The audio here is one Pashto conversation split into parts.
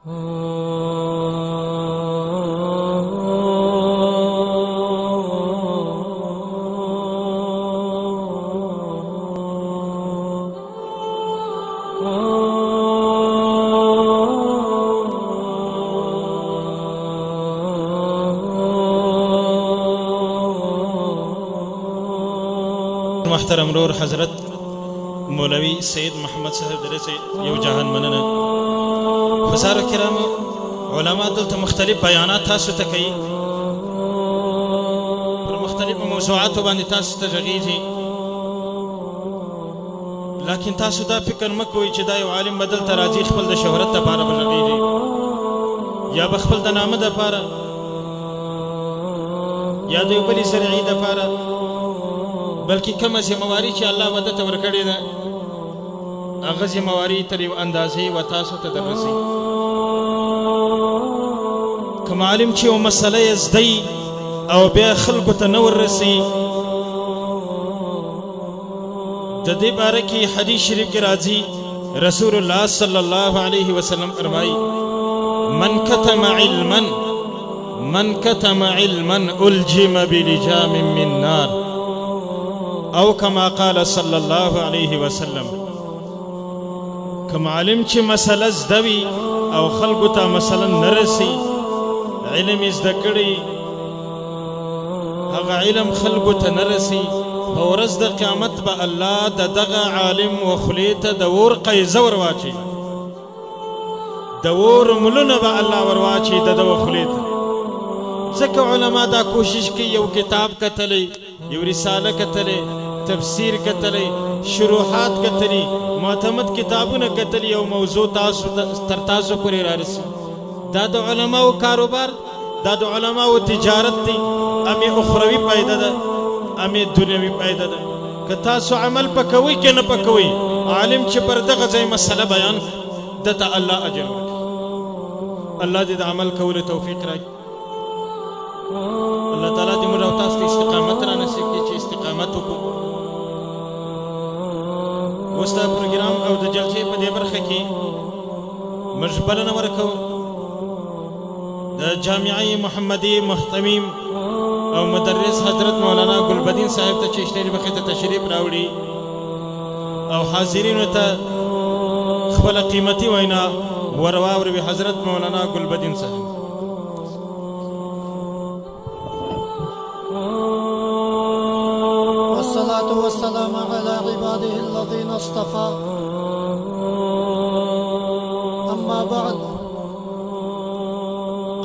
محترم رور حضرت مولوی سید محمد صاحب درسه یو جهان مننه. حضار کرام علما دلته مختلف بیانات تاسو ته کوي، پر مختلفو موضوعاتو باندې تاسو ته غږیږي، لیکن تاسو دا فکر مه کوئ چې دا یو عالم به دلته راځي خپل د شهرت دپاره به غږیږي یا به خپل د نامه دپاره یا د یو بلې زرعي دپاره، بلکې کومه ذمواري چې الله به دته ورکړې ده هغه ذمواري تر یو اندازې و تاسو ته دررسي. کوم عالم چې یو مسله یې زده او بیا خلکو ته نه وررسي، د دې باره کې حدیث شریف کې راځي رسول الله صلی الله علیه وسلم فرمایي من كتم علما الجم بلجام من نار او كما قال صلى الله عليه وسلم. کوم عالم چې مسله زده وي او خلکو ته مثلا نه رسي، علم یې زده کړی هغه علم خلکو ته نه رسي، په ورځ د قیامت به الله د دغه عالم و خولې ته د اور قیزه ور واچوي، د اور ملونه به الله ور واچوي د ده و خولې ته. ځکه علما دا کوشش کوي یو کتاب کتلی، یو رساله کتلی، تفسیر کتلی، شروحات کتلی، معتمد کتابونه کتلی، یو موضوع تر تاسو پورې رارسي. دا د علماو کاروبار، دا د علماو تجارت دی، امې اخروي فایده ده امې دنیوي فایده ده. که تاسو عمل پکوئ که نه پکوئ، عالم چې پر دغه ځای مسله بیان دته الله اجر ورکړي. الله دې د عمل کولو توفیق راکړي. الله تعالی دې موږ او تاسو ته استقامت را نصیب کړي چې استقامت وکړو. اوس دا پروګرام او د جلسې په دې برخه کې موږ بلنه ورکوو د جامعه محمدي محتمیم او مدرس حضرت مولانا ګلبدین صاحب ته چې اشتري مخې ته تشریف راوړي او حاضرینو ته خپله قیمتي وینا ور واوروي حضرت مولانا ګلبدین صاحب. والصلاة والسلام على عباده الذين اصطفى، أما بعد،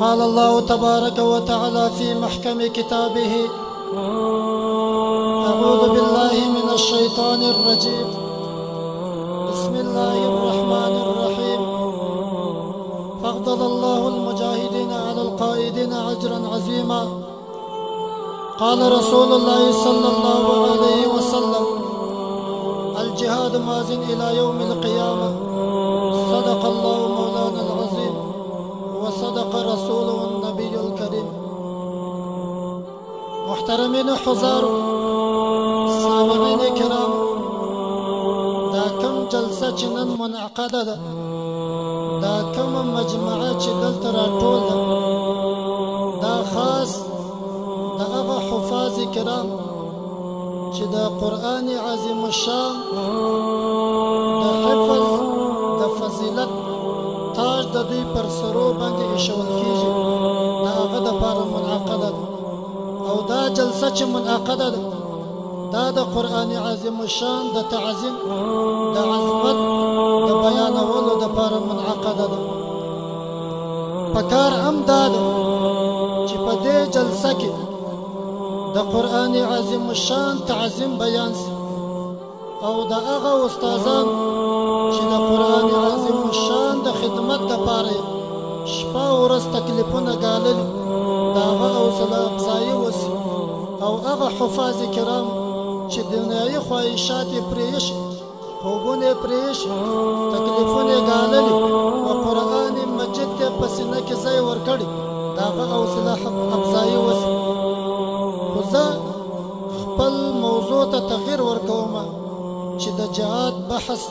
قال الله تبارك وتعالى في محكم كتابه: أعوذ بالله من الشيطان الرجيم، بسم الله الرحمن الرحيم. فضل الله المجاهدين على القائدين أجرا عظيما. قال رسول الله صلى الله عليه وسلم: الجهاد ماز إلى يوم القيامة. صدق الله مولانا العظيم وصدق رسوله النبي الكريم. محترمين حضار، سامعين كرام، دا كم جلسة چنن منعقده ده، دا كم مجمعه چه دلته راټول ده، دا خاص دا هغه حفاظ کرام چې د قرآن عظیم الشان د حفظ د فضیلت تاج د دوی پر سرو باندې ایښول کېږي، د هغه دپاره منعقده ده. او دا جلسه چې منعقده ده دا د قرآن عظیم الشان د تعظیم د عظمت د بیانولو دپاره منعقده ده. پکار هم دا ده چې په دې جلسه کې د قرآن عظیم الشان تعظیم بیان سي او د هغه استادان چې د قرآن عظیم الشان د خدمت دپاره شپه او ورځ تکلیفونه ګاللي د هغه حوصله افزایي وسي، او هغه حفاظ کرام چې دنیایي خواهشات یې پرې ایښي، خوبونه یې پرې ایښي، تکلیفونه یې ګاللي او قرآن مجید ته په سینه کې ځای ورکړي، د هغه حوصله افزایي وسي. خو زه خپل موضوع ته تغییر ورکوم چې د جهاد بحث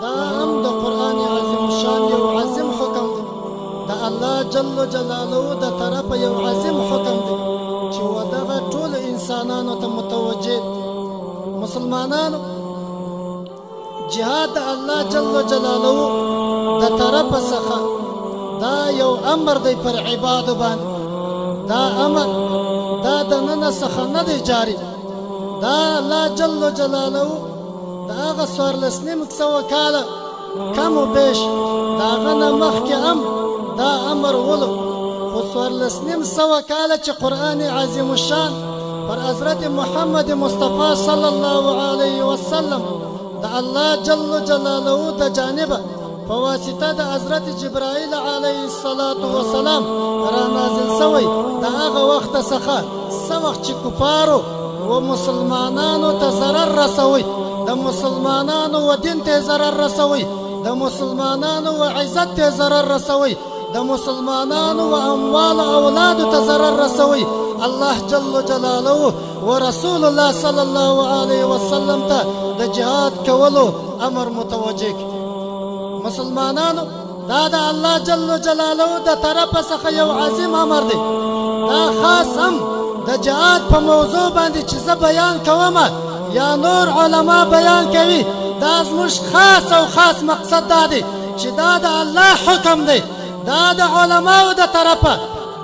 دا هم د قرآن عظیم شان یو عظیم حکم دی الله جل جلاله د طرفه یو عظیم حکم دی چې ودغه ټول انسانانو ته متوجه مسلمانانو جهاد الله جل جلاله د طرفه څخه دا یو امر دی پر عبادو باندې دا امر دا د نن څخه نه دی جاری دا الله جل جلاله دا هغه څوارلس نیم سوه کاله کم و بیش دا هغه نه مخکې هم دا امر ولو خو څوارلس نیم سوه کاله چې قرآن عظیم الشان پر حضرت محمد مصطفی صلی الله علیه وسلم دا الله جل جلاله د جانبه په واسطه د حضرت جبرائیل علیه السلام را نازل سوی د هغه وخت څخه څه وخت چې کفارو و مسلمانانو ته ضرر رسوي د مسلمانانو و دین ته ضرر رسوي د مسلمانانو و عزت ته ضرر رسوي د مسلمانانو و اموال اولادو ته ضرر رسوي الله جل جلاله و رسول الله صلی الله علیه وسلم ته د جهاد کولو امر متوجه مسلمانانو دا د الله جل جلاله د طرفه څخه یو عظیم امر دی دا خاص هم د جهاد په موضوع باندې چې زه بیان کوم یا نور علما بیان کوي دا زموږ خاص او خاص مقصد دا دی چې دا د الله حکم دی دا د علماو د طرفه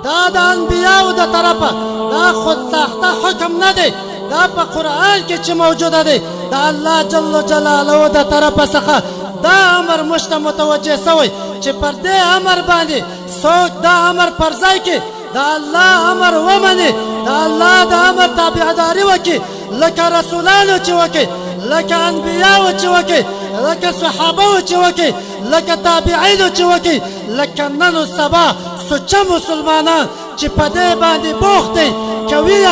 دا د انبیاو د طرفه دا خود ساخته حکم نه دی دا په قرآن کې چې موجوده دی دا الله جل جلاله د طرفه څخه دا امر مشته متوجه سوی چې پر دې امر باندې څوک دا امر پر ځای کې دا الله امر ومني دا الله د امر تابعداري وکړي لکه رسولانو چې وکړي لکه انبیاو چې وکړي لکه صحابو چې وکړي لکه تابعینو چې وکړي لکه نن و سبا سوچه مسلمانان چې په دې باندې بوخت دي کوي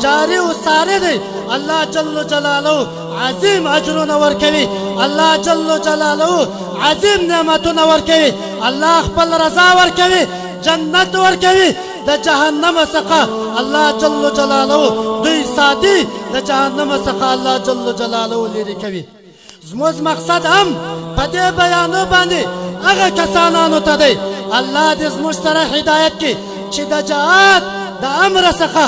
جاري و ساري دي الله جل جلاله عظیم اجرونه ورکوي الله جل جلاله عظیم نعمتونه ورکوي الله خپل رضا ورکوي جنت ورکوي د جهنم څخه الله جل جلاله دوی ساتي د جهنم څخه الله جل جلاله لري کوي زموږ مقصد هم په دې بیانو باندې هغه کسانانو ته دی الله دې زموږ سره هدایت کړي چې د جهاد د امر څخه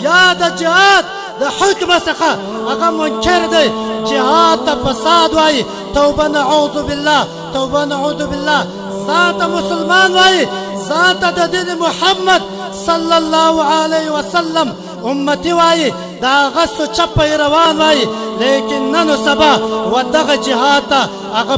یا د جهاد د حکم څخه هغه منکر دی جهاد ته فساد وایي توبه نعوذ بالله توبه نعوذ بالله ذات مسلمان وایي ذات د دین محمد صلی الله علیه وسلم امتی وایي دا هغه سوچه پیروان وایي لیکن نن و سبا و دغه جهاد ته هغه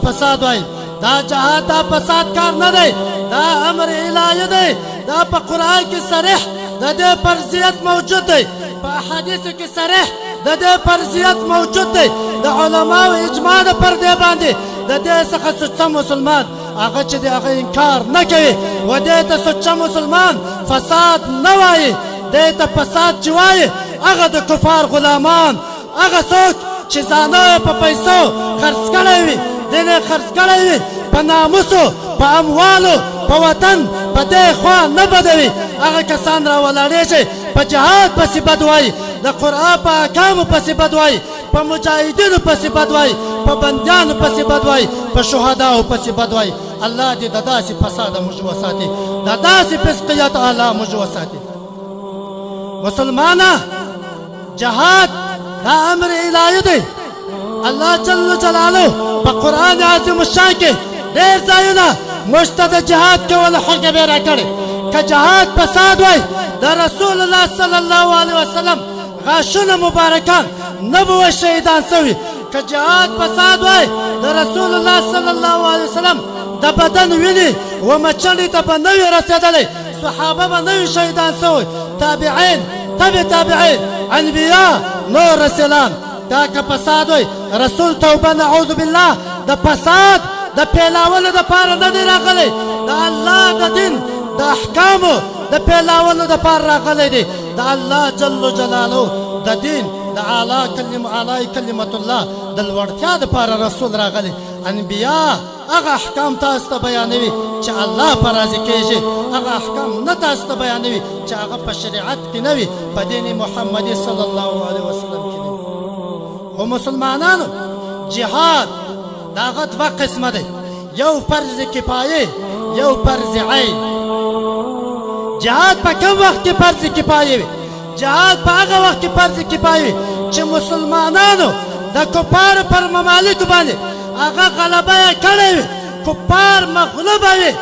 فساد وایي دا جهاد دا فساد کار نه دی دا امر الهی دی دا په قرآن کې صریح د دې فرضیت موجود دی په احادیثو کې صریح د دې فرضیت موجود دی د علماو اجماع ده پر دې باندې د دې څخه سوچه مسلمان هغه چې د هغه انکار نه کوي و دې ته سوچه مسلمان فساد نه وایي دې ته فساد چې وایي هغه د کفار غلامان هغه څوک چې ځانه په پیسو خرڅ کړی وي دین یې خرڅ کړی وي په ناموسو په اموالو په وطن په دې خوا نه بدوي هغه کسان را ولاړېږي په جهاد پسې بد وایي د قرآن په احکامو پسې بد وایي په مجاهدینو پسې بد وایي په بندیانو پسې بد وایي په شهداو پسې بد وایي الله دې د داسې فساده موږ وساتي د داسې فسقیت الله موږ وساتي مسلمانه جهاد دا امر الهی دی الله جل جلاله په قرآن عظیم الشان کې ډېر ځایونه موږ ته د جهاد کولو حکم یې راکړی که جهاد فساد وای د رسول الله صلی الله علیه وسلم غاښونه مبارکان نه به شهیدان سوي که جهاد فساد وای د رسول الله صلی الله علیه وسلم د بدن وینې و مچڼې ته به نه وي رسېدلی صحابه به نه وي شهیدان سوي تابعین تابعین انبیا نور رسولان دا که فساد وای رسول توبه نعوذ بالله د فساد د پیلاولو دپاره نه دی راغلی د الله د دین د احکامو د پیلاولو دپاره راغلی دی د الله جل جلاله د دین د اعلی کلمت الله د لوړتیا دپاره رسول راغلی انبیا هغه احکام تاسو ته بیانوي چې الله په راضي کېږي هغه احکام نه تاسو ته بیانوي چې هغه په شریعت کې نه وي په دین محمدي صلی الله علیه وسلم کې نه وي خو مسلمانانو جهاد دا هغه دوه قسمه دی یو فرض کفایه یو فرض عین. جهاد په کوم وخت کې فرض کفایه وي؟ جهاد په هغه وخت کې فرض کفایه وي چې مسلمانانو د کفارو پر ممالکو باندې هغه غلبه یې کړې وي، کفار مغلوبه وي،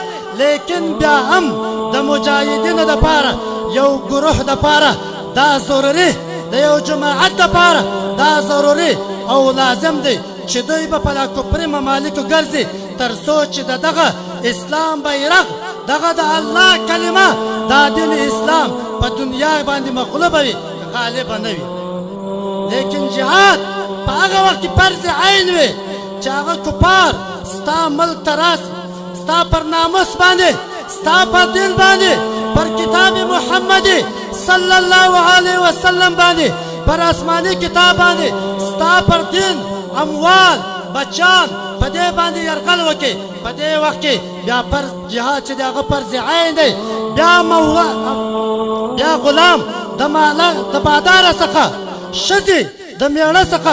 لیکن بیا هم د مجاهدینو دپاره یو ګروه دپاره دا ضروري، د یو جماعت دپاره دا ضروري او لازم دی چې دوی به په کفري ممالکو ګرځي تر څو چې د دغه اسلام بیرغ، دغه د الله کلمه، دا دین اسلام په دنیا باندې مغلوبه وي، غالبه نه وي. لیکن جهاد په هغه وخت کې فرض عین وي چې هغه کفار ستا ملک ته راسي، ستا پر ناموس باندې، ستا پر دین باندې، پر کتاب محمدي صلی الله علیه وسلم باندې، پر آسماني کتاب باندې ستا پر دین، اموال، بچان په دې باندې یرغل وکړي. په دې وخت کې بیا فرض جهاد چې د هغه فرض عین دی، بیا غلام د باداره څخه، ښځې د میړه څخه،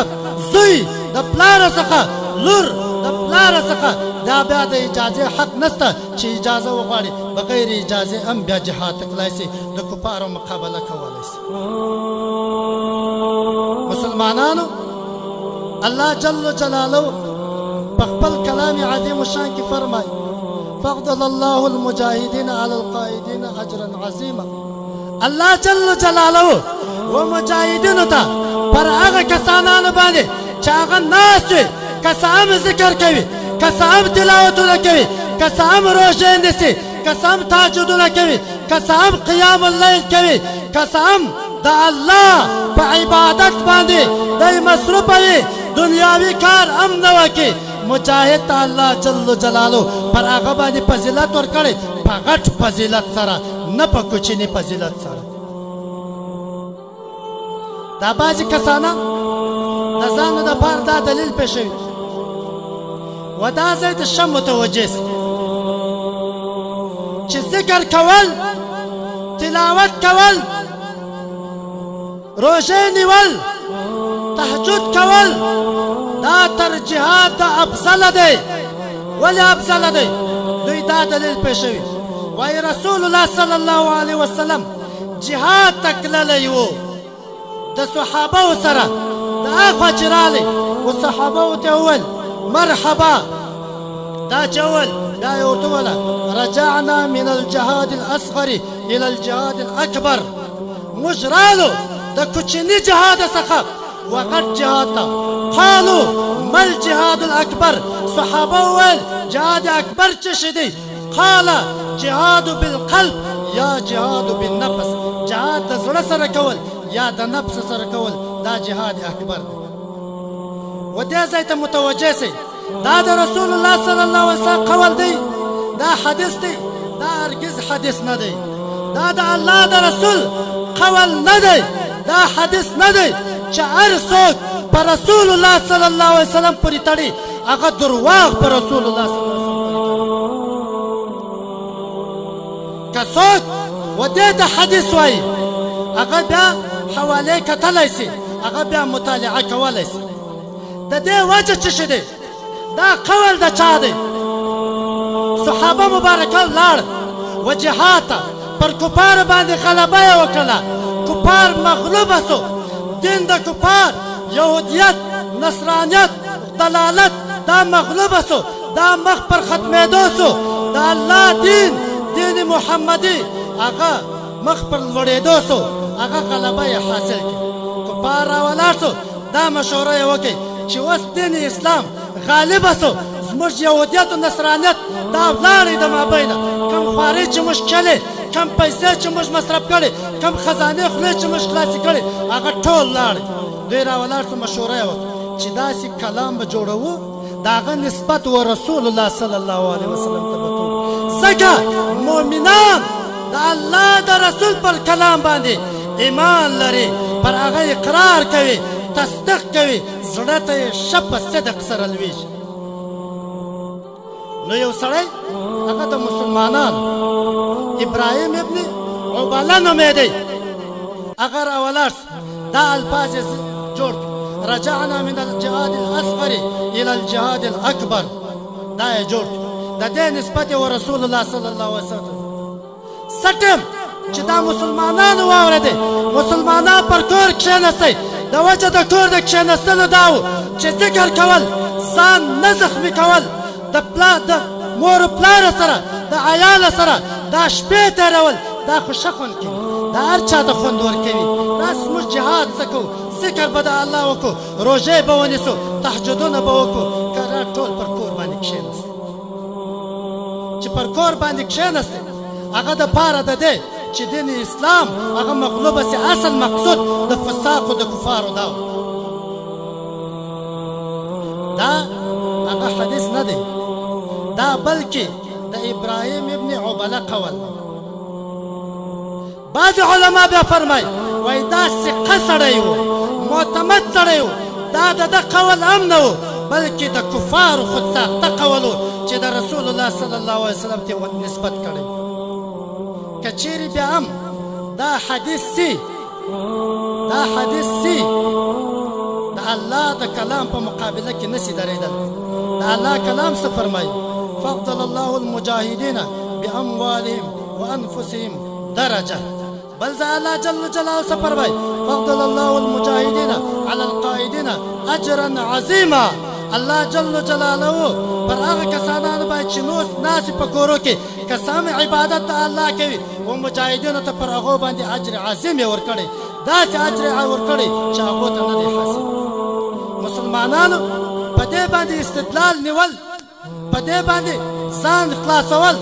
زوی د پلاره څخه، لور د پلاره څخه، دا بیا د اجازې حق نشته چې اجازه وغواړي، بغیر اجازې هم بیا جهاد ته تللی شي، د کفارو مقابله کولی شي. مسلمانانو الله جل جلاله په خپل کلام عظیم الشان کې فرمایي: فضل الله المجاهدین علی القائدین اجرا عظیما. الله جل جلاله و مجاهدینو ته پر هغه کسانانو باندې چې هغه ناست وي، که څه هم ذکر کوي، که څه هم تلاوتونه کوي، که څه هم روژې نیسي، که څه هم تهجدونه کوي، که څه هم قیام اللیل کوي، که څه هم د الله په عبادت باندې دی مصروفه وي، دنیاوي کار هم نه وکړي، مجاهد ته الله جل جلاله پر هغه باندې فضیلت ورکړی، په غټ فضیلت سره، نه په کوچني فضیلت سره. دا بعضې کسانه د ځانو دپاره دا دلیل پېښوي و دا ځای ته ښه متوجه سي چې ذکر کول، تلاوت کول، روژې نیول، تهجد کول، دا تر جهاد دا افضله دی. ولې افضله دی؟ دوی دا دلیل پېښوي، وایي رسول الله صلی الله علیه وسلم جهاد ته تللی و د صحابهو سره، د هاخوا چې راغلی و صحابهو ته وویل مرحبا، دا چې وویل دا یې ورته وویله رجعنا من الجهاد الاصغر الى الجهاد الاکبر، موږ رالو د کوچني جهاد څخه وغټ جهاد ته. قالو ما الجهاد الاکبر، صحابه وویل جهاد اکبر څه شی دی؟ قال جهاد بالقلب یا جهاد بالنفس، جهاد د زړه سره کول یا د نفس سره کول، دا جهاد اکبر دی. و دې ځای ته متوجه سئ، دا د رسول الله صلی الله علیه وسلم قول دی، دا حدیث دی، دا هرگز حدیث نه دی، دا د الله د رسول قول نه دی، دا حدیث نه دی چې هر څوک په رسول الله صلی الله علیه وسلم پورې تړي، هغه درواغ په رسول الله صلی الله علیه وسلم پورې تړي. که څوک و دې ته حدیث وایي، هغه بیا حوالې کتلی سي، هغه بیا مطالعه کولی سي. د دې وجه څه شی دی؟ دا قول د چا دی؟ صحابه مبارکه لاړ و جهاد ته، پر کفار باندې غلبه یې وکړله، کفار مغلوبه سو، دین د کفار، یهودیت، نصرانیت، دلالت، دا مغلوبه سو، دا مخ پر ختمېدو سو، د الله دین، دین محمدي، هغه مخ پر لوړېدو سو، هغه غلبه یې حاصل کړي. کفار راولاړ سو، دا مشوره یې وکړي چې اوس دین اسلام غالبه سو، زموږ یهودیت و نصرانیت دا ولاړې د مابینه، کم خوارۍ چې موږ کړې، کم پیسې چې موږ مصرف کړې، کم خزانې خولې چې موږ خلاصې کړې، هغه ټول لاړې. دوی راولاړ سو، مشوره یې وکړه چې داسې کلام به جوړوو د هغه نسبت و رسول الله صلی الله علیه وسلم ته به کوو، ځکه مؤمنان د الله د رسول پر کلام باندې ایمان لري، پر هغه اقرار کوي، تصدیق کوي، زړه ته یې ښه په صدق سره لویږي. نو یو سړی هغه د مسلمانانو ابراهیم ابن عباله نومېدی، هغه راولاړ دا الفاظ یې جوړ کړي، رجعنا من الجهاد الاصغر الى الجهاد الاکبر، دا یې جوړ کړي. د دې نسبت و رسول الله صلی الله علیه وسلم سټم چې دا مسلمانانو واورېدې مسلمانان پر کور کښېنستئ د وجه د کور د کښېنستلو دا و چې ذکر کول ځان نه زخمي کول د مور و پلار سره د عیال سره دا شپې تېرول دا خو ښه خوند کوي دا هر چا ته خوند ورکوي راس موږ جهاد څه کوو ذکر به د الله وکړو روژې به ونیسو تهجدونه به وکړو که ټول پر کور باندې کښېنستو چې پر کور باندې کښېنستې هغه د پاره د دی چې دین اسلام هغه مغلوبه سي اصل مقصود د فساقو د کفارو دا هغه حدیث نه دی دا بلکې د ابراهیم ابن عبله قول بعض علما بیا فرمای وای دا ثقه سړی و معتمد سړی و دا د ده قول هم نه و بلکې د کفارو خود ساخته قول و چې د رسول الله صلی الله علیه وسلم ته نسبت کړی که چیرې بیا هم دا حدیث سي د الله د کلام په مقابله کې نسي درېدل د الله کلام څه فرمایي فضل الله المجاهدین باموالهم وانفسهم درجه بل ذا الله جل جلاله څه فرمایي فضل الله المجاهدین على القائدین اجرا عظیما الله جل جلاله پر هغه کسانانو باندې چې ناس په کورو کې کسان عبادت د الله کوي او مجاهدینو ته پر هغه باندې اجر عظیم ورکړي داسې اجر ورکړي چې هغه ته نه دی حاصل مسلمانانو په دې باندې استدلال نیول په دې باندې ځان خلاصول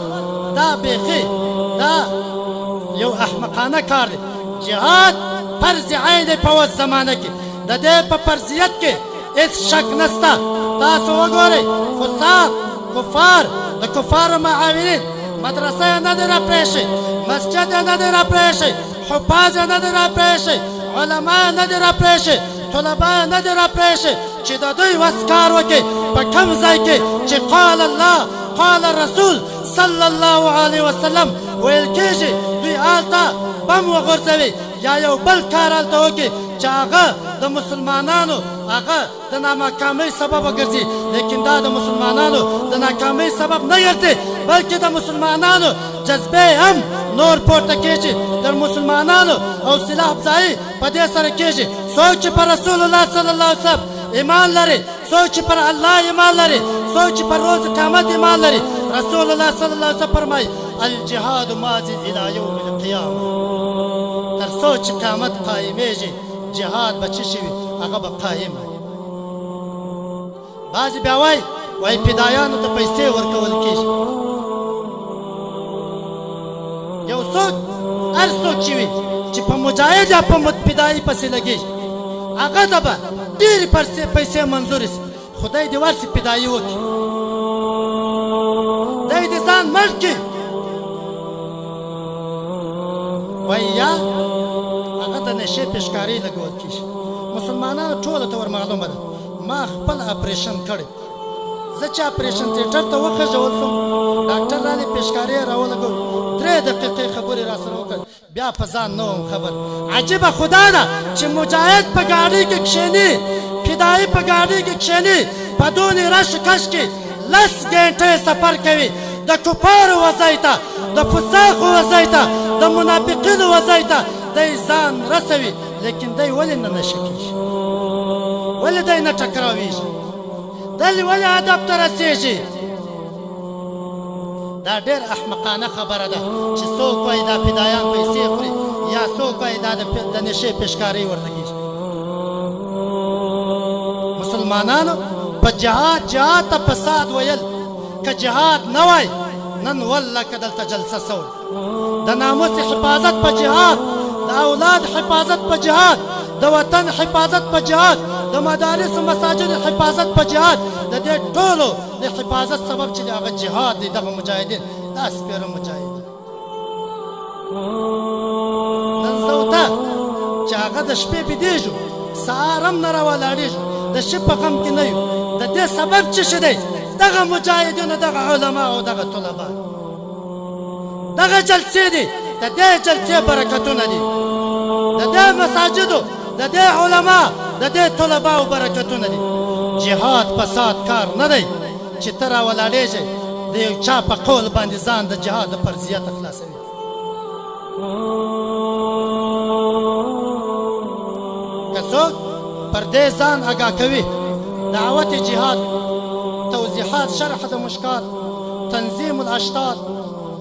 دا بیخي دا یو احمقانه کار دی جهاد فرض عین دی په اوس زمانه کې د دې په فرضیت کې هیڅ شک نشته تاسو وګورئ فساق کفار د کفارو معاونین مدرسه یې نه دی راپرېښی مسجد یې نه دی راپرېښی حفاظ یې نه دی راپرېښی علما یې نه دی راپرېښی طلبا یې نه دی راپرېښی چې د دوی وس کار وکړي په کوم ځای کې چې قال الله قال الرسول صلی الله علیه وسلم ویل کېږي دوی هلته بم وغورځوي یا یو بل کار هلته وکړي چې هغه د مسلمانانو هغه د ناکامۍ سبب وګرځي لیکن دا د مسلمانانو د ناکامۍ سبب نه ګرځي بلکې د مسلمانانو جذبې هم نور پورته کېږي د مسلمانانو حوصله افزایي په دې سره کېږي څوک چې پر رسول الله صلی الله علیه وسلم ایمان لري څوک چې پر الله ایمان لري څوک چې پر روز قیامت ایمان لري رسول الله صلی الله علیه وسلم فرمایي الجهاد ماضي الى يوم القیامه تر څو چې قیامت قایمیږي جهاد به څه شي هغه به قایم بعضې بیا وایي فدایانو ته پیسې ورکول کېږي یو څوک هر څوک چې وي چې په مجاهد یا په فدایي پسې لګېږي هغه ته به ډېرې پیسې منظورې شي خدای دې ورسي فدایي وکړي دی دې ځان مړ کړي وایي یا هغه د نشې پیشکاري لګول کېږي مسلمانانو ټولو ته ور معلومه ده ما خپل اپریشن کړی زه چې اپریشن تیټر ته وخېژول شوم ډاکټر رالې پیشکاري یې راولګول 3 دقیقې خبرې را سره وکړ بیا په ځان نه وم خبر عجیبه خدا ده چې مجاهد په ګاډۍ کې کښېني فدایي په ګاډۍ کې کښېني په دونې رش کش کې 10 ګنټې سفر کوي د کفارو وځای ته د فساقو وځای ته د منافقینو وځای ته دی ځان رسوي لیکن دی ولې نه نشه کېږي ولې دی نه ټکراویږي دی ولې هدف ته رسېږي دا ډېر احمقانه خبره ده چې څوک وایي دا فدایان پیسې خوري یا څوک وایي دا د نشې پیشکارۍ ورلګېږي مسلمانانو په جهاد ته فساد ویل که جهاد نه وای نن والله که دلته جلسه سوه د ناموس حفاظت په جهاد د اولاد حفاظت په جهاد د وطن حفاظت په جهاد د مدارس و مساجد حفاظت په جهاد د دې ټولو د حفاظت سبب چې هغه جهاد دی دغه مجاهدین دا سپېره مجاهدین نن زه ورته چې هغه د شپې بېدېږو سهار هم نه راولاړېږو د شپې په غم کې نه یو د دې سبب څه شی دی دغه مجاهدینو دغه علما او دغه طلبا دغه جلسې دي د دې جلسې برکتونه دي د دې مساجدو د دې علما د دې طلباو برکتونه دي جهاد فساد کار نه دی چې ته راولاړېږې د یو چا په قول باندې ځان د جهاد د فرضیت خلاصوي که څوک پر دې ځان آګاه کوي دعوت جهاد توضیحات شرح د مشکات تنظیم الاشتات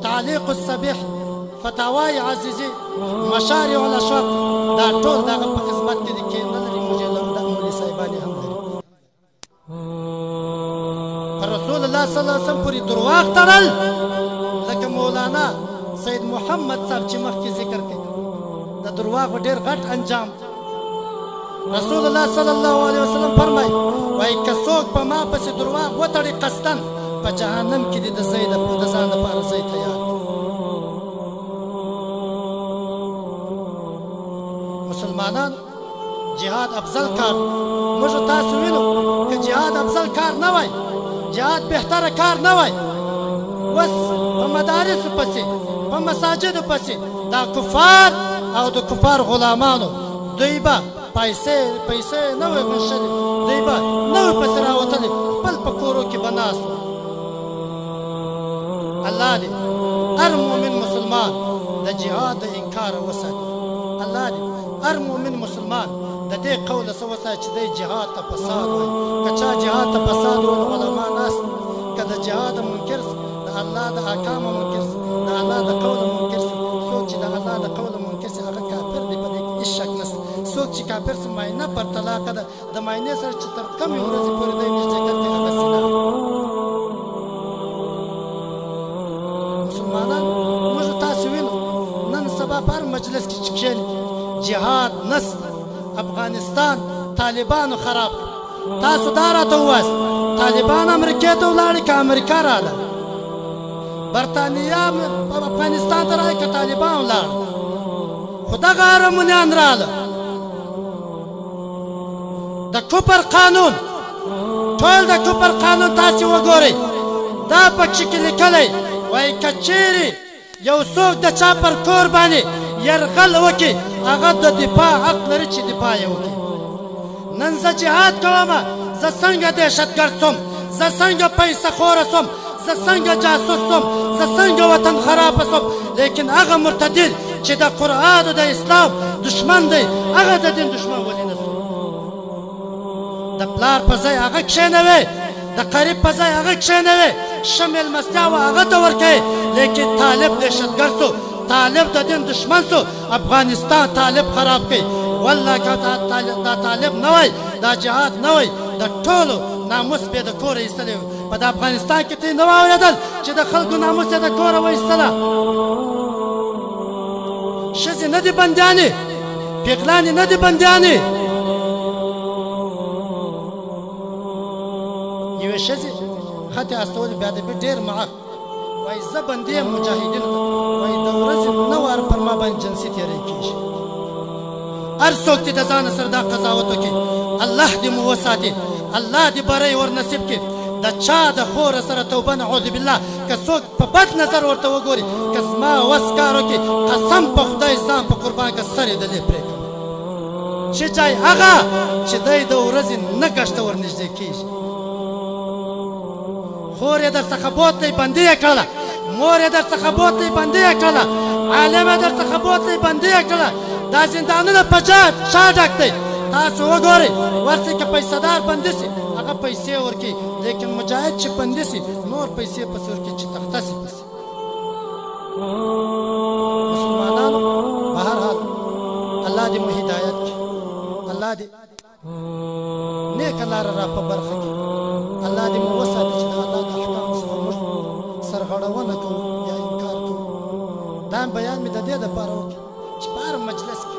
تعلیق الصبیح فتاوای عزیزی مشارع الاشواق دا ټول دغه په خدمت کې دي کې نه لري مجلد د مولوي صاحبانې هم لري رسول الله صلی الله علیه وسلم پورې درواغ تړل لکه مولانا سید محمد صاحب چې مخکې ذکر کړي د درواغ ډېر غټ انجام رسول الله صلی الله علیه وسلم فرمایي وایي که څوک په ما پسې درواغ وتړي قصدن په جهنم کې دې د ځان لپاره ځای تیار مسلمانان جهاد افضل کار موږ تاسو وینو که جهاد افضل کار نه وای جهاد بهتره کار نه وای اوس په مدارسو پسې په مساجدو پسې دا کفار او د کفار غلامانو دوی به پیسې نه وای غوښتلې دوی به نه وای پسې راوتلې خپل په کورو کې به ناست الله دې هر مؤمن مسلمان د جهاد د انکار وساتي الله دې هر مؤمن مسلمان د دې قول څه وساتي چې دی جهاد ته فساد وایي که چا جهاد ته فساد وایي علما ناست که د جهاد منکر د الله د احکامو منکر د الله د قول منکر څوک چې د الله د قول منکر هغه کافر دی په دې کې هېڅ شک نشته څوک چې کافر سي معاینه پر طلاقه ده د معاینې سره چې تر کمې ورځې پورې دی نږدېکت کوي هغه سینه مسلمانان موږ تاسو وینو نن سبا په هر مجلس کې چې کښېني جهاد نسته افغانستان طالبانو خراب تاسو دا راته ووایاست طالبان امریکې ته ولاړې که امریکا راغله برطانیه افغانستان ته راغی که طالبان ولاړ خو دغه ارمنیان راغله د کفر قانون ټول د کفر قانون تاسې وګورئ دا پکښې کې لیکلی وایي که چیرې یو څوک د چا پر کور باندې یرغل وکړي هغه د دفاع حق لري چې دفاع یې وکړي نن زه جهاد کومه زه څنګه دهشتګرد سوم زه څنګه پیسه خوره سوم زه څنګه جاسوس سوم زه څنګه وطن خرابه سوم لیکن هغه مرتدل چې د قرآن او د اسلام دشمن دی هغه د دین دشمن ولې نه سو د پلار په ځای هغه کښېنوي د قریب په ځای هغه کښېنوي ښه مېلمستیا و هغه ته ورکوي لیکن طالب دهشتګرد سو طالب د دین دشمن سو افغانستان طالب خراب کوي والله که دا طالب نه وای دا جهاد نه وای د ټولو ناموس به د کوره ایستلی په د افغانستان کې ته نه واورېدل چې د خلکو ناموس یې د کوره وایستله ښځې نه دي بندیانې پیغلانې نه دي بندیانې یوې ښځې خطې استولې بې ادبي ډېر معاق وایي زه بندي یم مجاهدینو ته وایي د ورځې 9 واره پر ما باندې جنسي تېری کېږي هر څوک چې د ځانه سره دا قضاوت وکړي الله دې مو وساتي الله دې بری ور نصیب کړي د چا د خوره سره توبه نعوذ بالله که څوک په بد نظر ورته وګوري که زما وس کار وکړي قسم په خدای ځان په قربان که سر یې د لې پرېږدم چې جای هغه چې دی د ورځې نه ګشته ور نږدې کېږي خور یې در څخه بوتلی بندي یې کړله مور یې در څخه بوتلی بندي یې کړله عالم یې در څخه بوتلی بندي یې کړله دا زندانونه په چا ډک دی تاسو وګورئ ورسې که پیسهدار بندي سي هغه پیسې ورکوي لیکن مجاهد چې بندي سي نور پیسې پسې ورکوي چې تخته سي پسې مسلمانانو په هر حال الله دې مو هدایت کړي الله دې نیکه لاره را په برخه کړي الله دې مو وساتي چې د الله د احکامو څخه موږ سرغړونه کوو یا انکار کوو دا بیان مې د دې دپاره وکړي چې په هر مجلس کې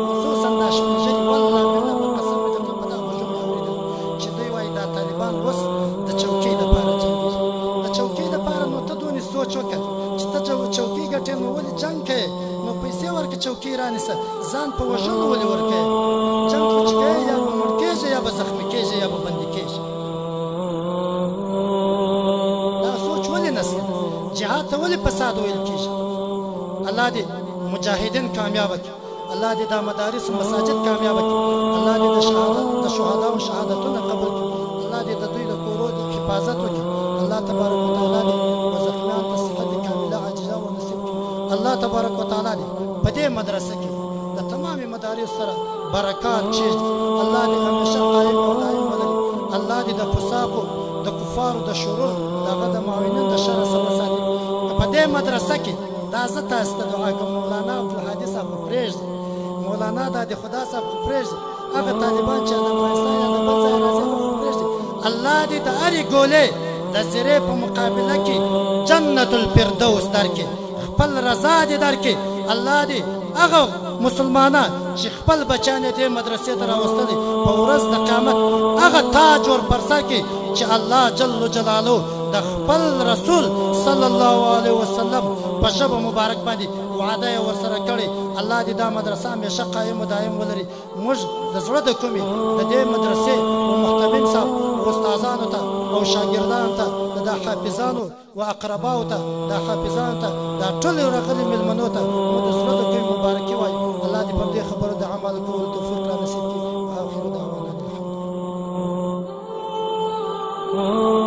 خصوصا دا شپږلي والله بالله په قسم مې درته په دا غوږو مې اورېدل چې دوی وایي دا طالبان اوس د چوکۍ دپاره جنګېږي د چوکۍ دپاره نو ته دونې سوچ وکړه چې ته چوکۍ ګټې نو ولې جنګ کوې نو پیسې ورکړه چوکۍ رانیسه ځان په وژلو ولې ورکوې جنګ خو چې کوې یا به مړ کېږي یا به زخمي کېږي یا به بندي کېږي دا سوچ ولې نشته جهاد ته ولې فساد ویل کېږي الله دې مجاهدین کامیاب کړي الله دې دا مدارس و مساجد کامیاب کړي الله دې د شهداو شهادتونه قبول کړي الله دې د دوی د کورو د حفاظت وکړي الله تبارک وتعالی دې الله تبارک وتعالی دې په دې مدرسه کې د تمامي مدارس سره برکات کښېږدي. الله دې همیشه قایم او دایم ولري. الله دې د فساقو د کفارو د شرور د هغه د معاونین د شر څخه وساتي. په دې مدرسه کې دا زه تاسو ته دعا کوم، مولانا عبدالهادي صاحب خو پرېږدي، مولانا دادي خدا صاحب خو پرېږدي، هغه طالبان چې د افغانستان یا د بل ځای راځي هغه خو پرېږدي. الله دې د هرې ګولې د زیرې په مقابله کې جنت الفردوس درکړي، خپل رضا دې درکړي. الله دې هغه مسلمانان چې خپل بچیان یې دې مدرسې ته راوستلي په ورځ د قیامت هغه تاج ور پر سر کړي چې الله جل جلاله د خپل رسول صلی الله علیه وسلم په ژبه مبارک باندې وعده یې ورسره کړې. الله دې دا مدرسه همیشه قایم و دایم ولري. موږ د زړه د کومې د دې مدرسې محتمم صاحب استادانو ته او شاګردانو ته د حافظانو و اقرباو ته د حافظانو ته دا ټولې راغلي مېلمنو ته موږ د زړه د کومې مبارکي وایو. الله دې پر دې خبرو د عمل کولو توفیق را نصیب کړي. آخر دعوانا الحمد لله.